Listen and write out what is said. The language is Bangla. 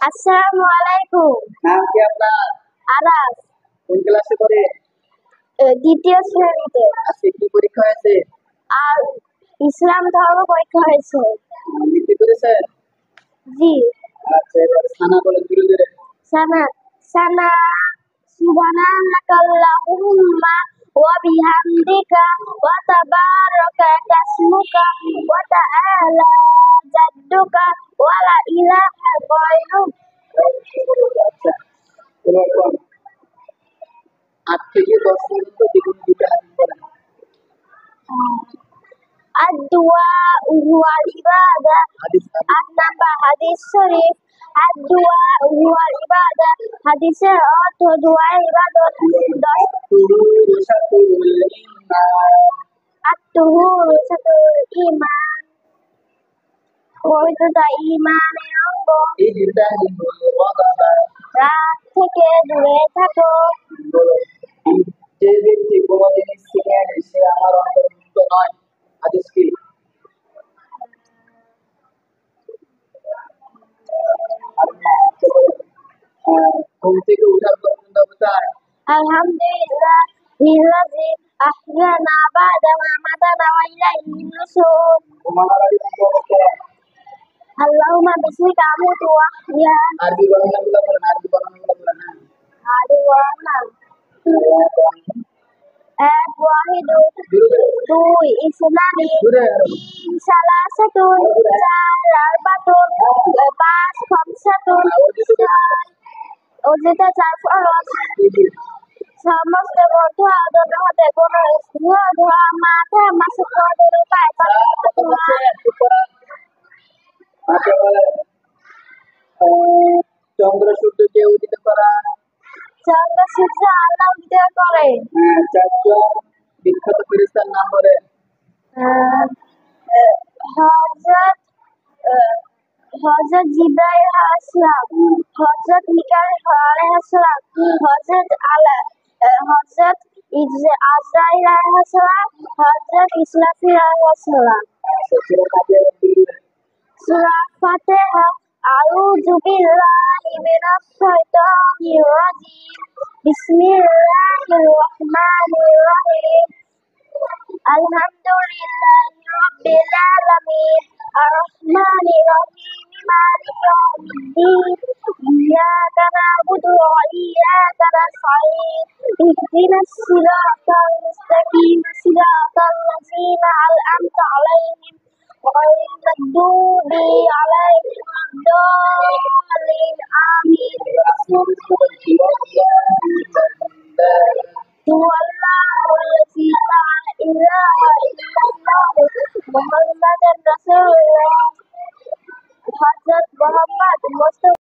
আসসালামু আলাইকুম। নাম কি আপনার? আনাস। কোন ক্লাসে পড়ে? দ্বিতীয় শ্রেণীতে। আজকে কি পরীক্ষা হয়েছে? আর ইসলাম ধর্ম পরীক্ষা হয়েছে। লিখতে পেরেছেন? জি। আচ্ছা, এবার সানা বলেন ধীরে ধীরে। সানা সানা সুবহানাকাল্লাহুম্মা ওয়া বিহামদিকা ওয়া তাবারাকা ইসমুকা ওয়া তাআলা জাদ্দুকা ওয়া লা ইলাহা গায়রুক। আচ্ছা, এবার কোন 8 থেকে 10 পর্যন্ত যেকোনো দুটো হাদিস বলেন। الدعاء هو العبادة. হাদিস 8 নাম্বার হাদিস শরীফ। الدعاء هو العبادة. হাদিসের অর্থ দোয়া ইবাদত। 10 আত্মহুর সাতুল ঈমান। পবিত্রতা ঈমানের অঙ্গ। রাত থেকে দূরে থাকো। যে ব্যক্তি কোনো জিনিস ছিনিয়ে আনে সে আমার অন্তর্ভুক্ত নয়। হাদিস কি? ঘুম থেকে উঠার পর কোন অবস্থায়? আলহামদুলিল্লাহ হিল্লাযী আহইয়ানা বা'দা মা আমাতানা ওয়া ইলাইহিন নুশুর। ঘুমানোর আগে কোন অবস্থায়? আল্লাহুম্মা বিসমিকা আমুতু ওয়া আহইয়া। আরবি বর্ণনাগুলো বলেন, আরবি বর্ণনাগুলো বলেন। আরবি বর্ণনা। এক ওয়াহিদুন, দুই ইসনানি, তিন সালাসাতুন, চার আরবাতুন, পাঁচ খামসাতুন, ছয় অজিত, চার ফরজ। সমস্ত বদ্ধ আদর হতে কোন স্নেহ ধোয়া মাথা মাসুক কদের উপায় চন্দ্র সূর্যকে উদিত করা। চন্দ্র সূর্য আল্লাহ উদিত করে। চারজন বিখ্যাত ফেরেশতার নাম বলেন। হযরত হযরত জিবরাইল আলাইহিস সালাম, হযরত মিকাইল আলাইহিস সালাম, হযরত হযরত আজরাইল আলাইহিস সালাম, হযরত ইসরাফিল আলাইহিস সালাম। সূরা ফাতিহা। আউযু বিল্লাহি মিনাশ শাইতানির রাজিম। বিসমিল্লাহির রহমানির রহিম। আলহামদুলিল্লাহি রাব্বিল আলামিন আর-রাহমানির রহিম মালিকি ইয়াউমিদ্দিন ইয়্যাকা না'বুদু ওয়া ইয়্যাকা নাস্তাঈন ইহদিনাস সিরাতাল মুস্তাকিম সিরাতাল লাযীনা আন'আমতা আলাইহিম গায়রিল মাগদুবি আলাইহিম ওয়াদ-দাল্লিন আমিন। Huwallahul-lazi la ilaha illallah Muhammadan Rasulullah